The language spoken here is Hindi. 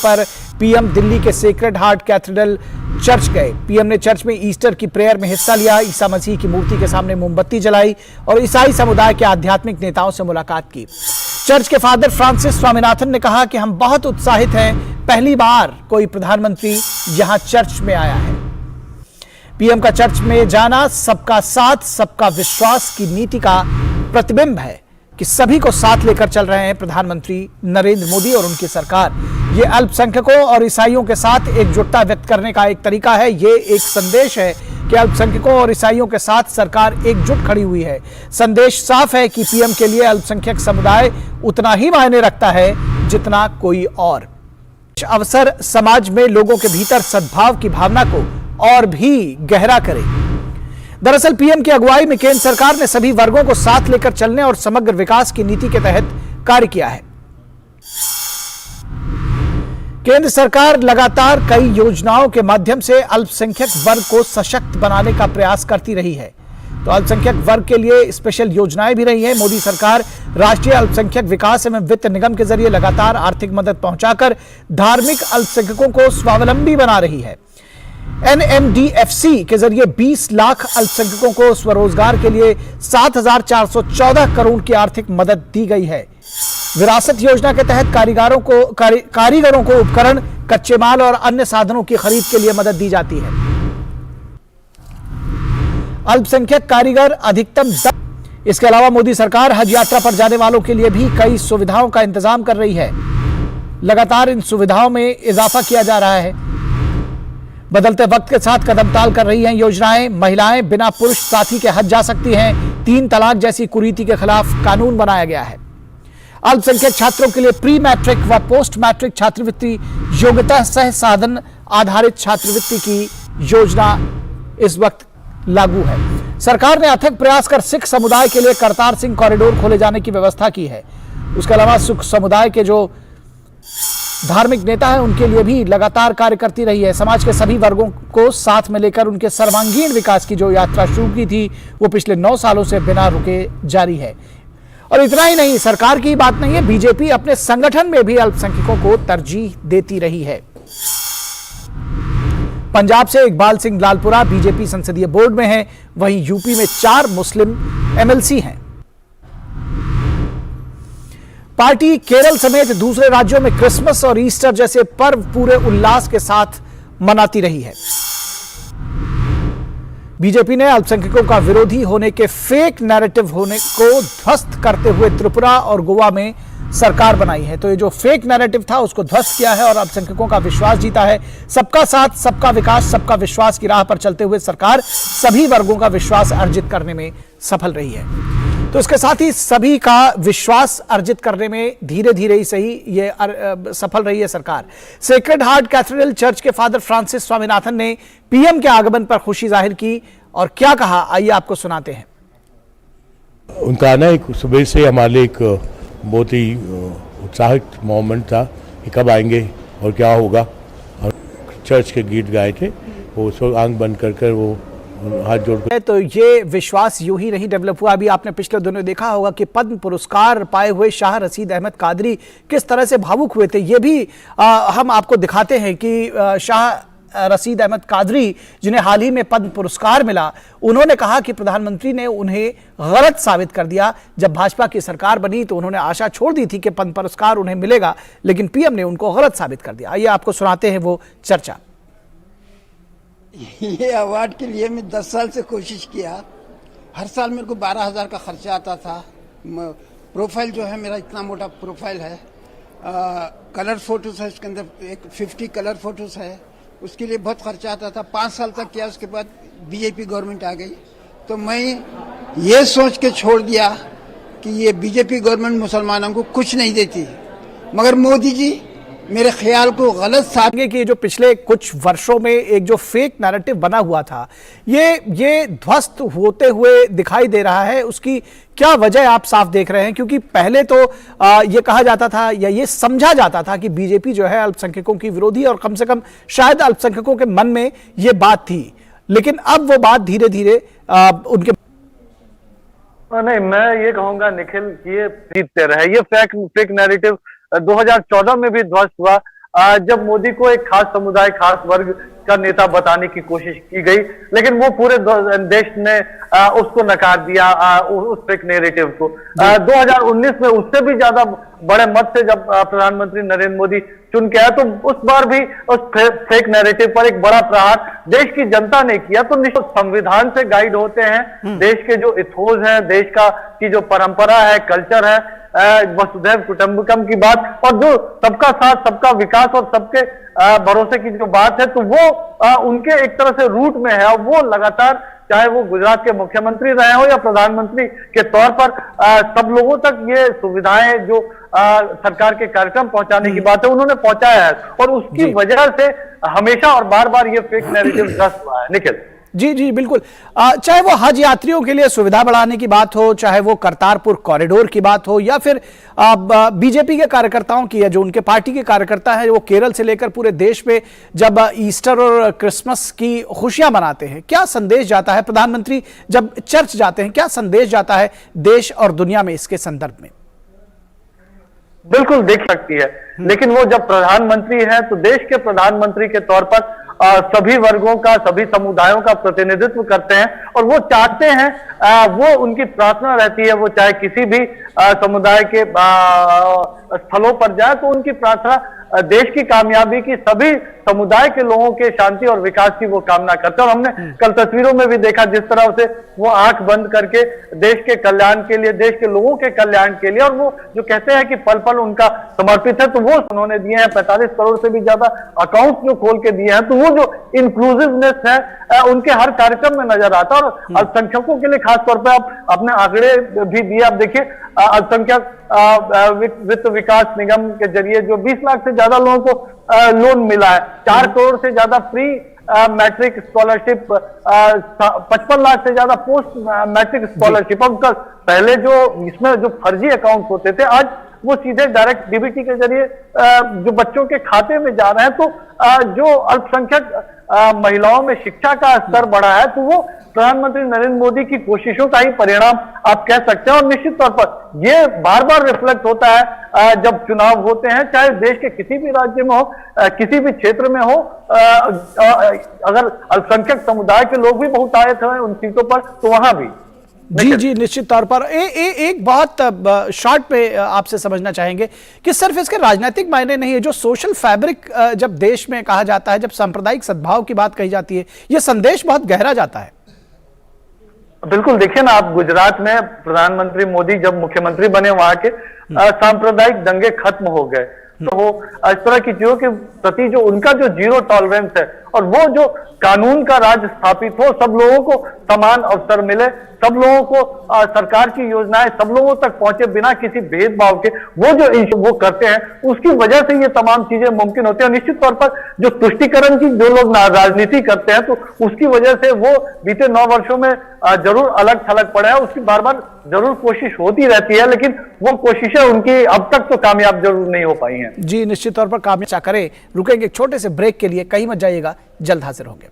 पर पीएम दिल्ली के सेक्रेड हार्ट कैथेड्रल चर्च गए। पीएम ने चर्च में ईस्टर की प्रेयर में हिस्सा लिया, ईसा मसीह की मूर्ति के सामने मोमबत्ती जलाई और ईसाई समुदाय के आध्यात्मिक नेताओं से मुलाकात की। चर्च के फादर फ्रांसिस स्वामीनाथन ने कहा कि हम बहुत उत्साहित हैं, पहली बार कोई प्रधानमंत्री यहां चर्च में आया है। पीएम का चर्च में जाना सबका साथ सबका विश्वास की नीति का प्रतिबिंब है कि सभी को साथ लेकर चल रहे हैं प्रधानमंत्री नरेंद्र मोदी और उनकी सरकार। ये अल्पसंख्यकों और ईसाइयों के साथ एकजुटता व्यक्त करने का एक तरीका है। ये एक संदेश है कि अल्पसंख्यकों और ईसाइयों के साथ सरकार एकजुट खड़ी हुई है। संदेश साफ है कि पीएम के लिए अल्पसंख्यक समुदाय उतना ही मायने रखता है जितना कोई और। अवसर समाज में लोगों के भीतर सद्भाव की भावना को और भी गहरा करे। दरअसल पीएम की अगुवाई में केंद्र सरकार ने सभी वर्गों को साथ लेकर चलने और समग्र विकास की नीति के तहत कार्य किया है। केंद्र सरकार लगातार कई योजनाओं के माध्यम से अल्पसंख्यक वर्ग को सशक्त बनाने का प्रयास करती रही है। तो अल्पसंख्यक वर्ग के लिए स्पेशल योजनाएं भी रही है। मोदी सरकार राष्ट्रीय अल्पसंख्यक विकास एवं वित्त निगम के जरिए लगातार आर्थिक मदद पहुंचाकर धार्मिक अल्पसंख्यकों को स्वावलंबी बना रही है। NMDFC के जरिए 20 लाख अल्पसंख्यकों को स्वरोजगार के लिए 7,414 करोड़ की आर्थिक मदद दी गई है। विरासत योजना के तहत कारीगरों को उपकरण, कच्चे माल और अन्य साधनों की खरीद के लिए मदद दी जाती है। अल्पसंख्यक कारीगर अधिकतम इसके अलावा मोदी सरकार हज यात्रा पर जाने वालों के लिए भी कई सुविधाओं का इंतजाम कर रही है। लगातार इन सुविधाओं में इजाफा किया जा रहा है। बदलते वक्त के साथ कदम ताल कर रही हैं योजनाएं। महिलाएं बिना पुरुष साथी के हज जा सकती हैं। 3 तलाक जैसी कुरीति के खिलाफ कानून बनाया गया है। अल्पसंख्यक छात्रों के लिए प्री मैट्रिक व पोस्ट मैट्रिक छात्रवृत्ति, योग्यता सह साधन आधारित छात्रवृत्ति की योजना इस वक्त लागू है। सरकार ने अथक प्रयास कर सिख समुदाय के लिए करतार सिंह कॉरिडोर खोले जाने की व्यवस्था की है। उसके अलावा सिख समुदाय के जो धार्मिक नेता है उनके लिए भी लगातार कार्य करती रही है। समाज के सभी वर्गों को साथ में लेकर उनके सर्वांगीण विकास की जो यात्रा शुरू की थी वो पिछले 9 सालों से बिना रुके जारी है। और इतना ही नहीं, सरकार की बात नहीं है, बीजेपी अपने संगठन में भी अल्पसंख्यकों को तरजीह देती रही है। पंजाब से इकबाल सिंह लालपुरा बीजेपी संसदीय बोर्ड में है, वहीं यूपी में 4 मुस्लिम MLC हैं। पार्टी केरल समेत दूसरे राज्यों में क्रिसमस और ईस्टर जैसे पर्व पूरे उल्लास के साथ मनाती रही है। बीजेपी ने अल्पसंख्यकों का विरोधी होने के फेक नैरेटिव होने को ध्वस्त करते हुए त्रिपुरा और गोवा में सरकार बनाई है। तो ये जो फेक नैरेटिव था उसको ध्वस्त किया है और अल्पसंख्यकों का विश्वास जीता है। सबका साथ सबका विकास सबका विश्वास की राह पर चलते हुए सरकार सभी वर्गों का विश्वास अर्जित करने में सफल रही है। तो इसके साथ ही सभी का विश्वास अर्जित करने में धीरे धीरे ही सही ये सफल रही है सरकार। सेक्रेड हार्ट कैथेड्रल चर्च के फादर फ्रांसिस स्वामीनाथन ने पीएम के आगमन पर खुशी जाहिर की और क्या कहा, आइए आपको सुनाते हैं। उनका आना एक सुबह से हमारे लिए एक बहुत ही उत्साहित मोमेंट था कि कब आएंगे और क्या होगा। और चर्च के गीत गाए थे, वो सब आंख बंद कर वो हाथ जोड़। तो ये विश्वास यूं ही नहीं डेवलप हुआ। अभी आपने पिछले दिनों देखा होगा कि पद्म पुरस्कार पाए हुए शाह रशीद अहमद कादरी किस तरह से भावुक हुए थे। ये भी हम आपको दिखाते हैं कि शाह रशीद अहमद कादरी जिन्हें हाल ही में पद्म पुरस्कार मिला, उन्होंने कहा कि प्रधानमंत्री ने उन्हें गलत साबित कर दिया। जब भाजपा की सरकार बनी तो उन्होंने आशा छोड़ दी थी कि पद्म पुरस्कार उन्हें मिलेगा, लेकिन पीएम ने उनको गलत साबित कर दिया। आइए आपको सुनाते हैं वो चर्चा। ये अवार्ड के लिए मैं 10 साल से कोशिश किया। हर साल मेरे को 12,000 का खर्चा आता था। प्रोफाइल जो है मेरा इतना मोटा प्रोफाइल है। कलर फोटोज है, उसके अंदर एक 50 कलर फोटोज है, उसके लिए बहुत खर्चा आता था। 5 साल तक किया, उसके बाद बीजेपी गवर्नमेंट आ गई तो मैं ये सोच के छोड़ दिया कि ये बीजेपी गवर्नमेंट मुसलमानों को कुछ नहीं देती। मगर मोदी जी मेरे ख्याल को गलत साबित कि जो पिछले कुछ वर्षों में एक जो फेक नैरेटिव बना हुआ था ये ध्वस्त होते हुए दिखाई दे रहा है। उसकी क्या वजह आप साफ देख रहे हैं? क्योंकि पहले तो ये कहा जाता था या ये समझा जाता था कि बीजेपी जो है अल्पसंख्यकों की विरोधी, और कम से कम शायद अल्पसंख्यकों के मन में ये बात थी, लेकिन अब वो बात धीरे धीरे उनके नहीं, मैं ये कहूंगा निखिल, ये जीतते रहे। ये फेक नैरेटिव 2014 में भी ध्वस्त हुआ। जब मोदी को एक खास समुदाय, खास वर्ग का नेता बताने की कोशिश की गई, लेकिन वो पूरे देश ने उसको नकार दिया, उस फेक नैरेटिव को। 2019 में उससे भी ज्यादा बड़े मत से जब प्रधानमंत्री नरेंद्र मोदी चुन के आया, तो उस बार भी उस फेक नैरेटिव पर एक बड़ा प्रहार देश की जनता ने किया। तो निश्चित संविधान से गाइड होते हैं, देश के जो इथोस है, देश की जो परंपरा है, कल्चर है, वसुधैव कुटुंबकम की बात, और जो सबका साथ, सबका विकास और सबके भरोसे की जो बात है, तो वो उनके एक तरह से रूट में है। और वो लगातार, चाहे वो गुजरात के मुख्यमंत्री रहे हो या प्रधानमंत्री के तौर पर, सब लोगों तक ये सुविधाएं जो सरकार के कार्यक्रम पहुंचाने की बात है, उन्होंने पहुंचाया है। और उसकी वजह से हमेशा और बार बार ये फेक नैरेटिव ग्रस्त हुआ है। निखिल जी जी बिल्कुल। चाहे वो हज यात्रियों के लिए सुविधा बढ़ाने की बात हो, चाहे वो करतारपुर कॉरिडोर की बात हो, या फिर बीजेपी के कार्यकर्ताओं की, या जो उनके पार्टी के कार्यकर्ता हैं वो केरल से लेकर पूरे देश में जब ईस्टर और क्रिसमस की खुशियां मनाते हैं, क्या संदेश जाता है? प्रधानमंत्री जब चर्च जाते हैं, क्या संदेश जाता है देश और दुनिया में इसके संदर्भ में? बिल्कुल देख सकती है, लेकिन वो जब प्रधानमंत्री है तो देश के प्रधानमंत्री के तौर पर सभी वर्गों का, सभी समुदायों का प्रतिनिधित्व करते हैं। और वो चाहते हैं, वो उनकी प्रार्थना रहती है, वो चाहे किसी भी समुदाय के स्थलों पर जाए, तो उनकी प्रार्थना देश की कामयाबी की, सभी समुदाय के लोगों के शांति और विकास की वो कामना करते हैं। और हमने कल तस्वीरों में भी देखा जिस तरह से वो आंख बंद करके देश के कल्याण के लिए, देश के लोगों के कल्याण के लिए, और वो जो कहते हैं कि पल पल उनका समर्पित है, तो वो उन्होंने दिए हैं 45 करोड़ से भी ज्यादा अकाउंट जो खोल के दिए हैं। तो वो जो इंक्लूसिवनेस है उनके हर कार्यक्रम में नजर आता है। और अल्पसंख्यकों के लिए खासतौर पर आप अपने आंकड़े भी दिए, आप देखिए अल्पसंख्यक वित्त विकास निगम के जरिए जो 20 लाख से ज्यादा लोगों को लोन मिला है, 4 करोड़ से ज्यादा फ्री मैट्रिक स्कॉलरशिप, 55 लाख से ज्यादा पोस्ट मैट्रिक स्कॉलरशिप। अब पहले जो इसमें जो फर्जी अकाउंट होते थे, आज वो सीधे डायरेक्ट डीबीटी के जरिए जो बच्चों के खाते में जा रहे हैं। तो जो अल्पसंख्यक महिलाओं में शिक्षा का स्तर बढ़ा है, तो वो प्रधानमंत्री नरेंद्र मोदी की कोशिशों का ही परिणाम आप कह सकते हैं। और निश्चित तौर पर ये बार बार रिफ्लेक्ट होता है जब चुनाव होते हैं, चाहे देश के किसी भी राज्य में हो, किसी भी क्षेत्र में हो। अगर अल्पसंख्यक समुदाय के लोग भी बहुत आए थे उन सीटों पर, तो वहां भी जी जी निश्चित तौर पर। एक बहुत शॉर्ट पे आपसे समझना चाहेंगे कि सिर्फ इसके राजनीतिक मायने नहीं है, जो सोशल फैब्रिक जब देश में कहा जाता है, जब सांप्रदायिक सद्भाव की बात कही जाती है, यह संदेश बहुत गहरा जाता है। बिल्कुल, देखिए ना, आप गुजरात में प्रधानमंत्री मोदी जब मुख्यमंत्री बने, वहां के सांप्रदायिक दंगे खत्म हो गए। तो वो इस तरह की चीजों के प्रति जो उनका जो जीरो टॉलरेंस है, और वो जो कानून का राज स्थापित हो, सब लोगों को समान अवसर मिले, सब लोगों को सरकार की योजनाएं सब लोगों तक पहुंचे बिना किसी भेदभाव के, वो करते हैं, उसकी वजह से ये तमाम चीजें मुमकिन होती है। और निश्चित तौर पर जो तुष्टीकरण की जो लोग राजनीति करते हैं, तो उसकी वजह से वो बीते 9 वर्षों में जरूर अलग थलग पड़े हैं। उसकी बार बार जरूर कोशिश होती रहती है, लेकिन वो कोशिशें उनकी अब तक तो कामयाब जरूर नहीं हो पाई हैं। जी निश्चित तौर पर कामयाब करें। रुकेंगे एक छोटे से ब्रेक के लिए, कहीं मत जाइएगा, जल्द हाजिर होंगे।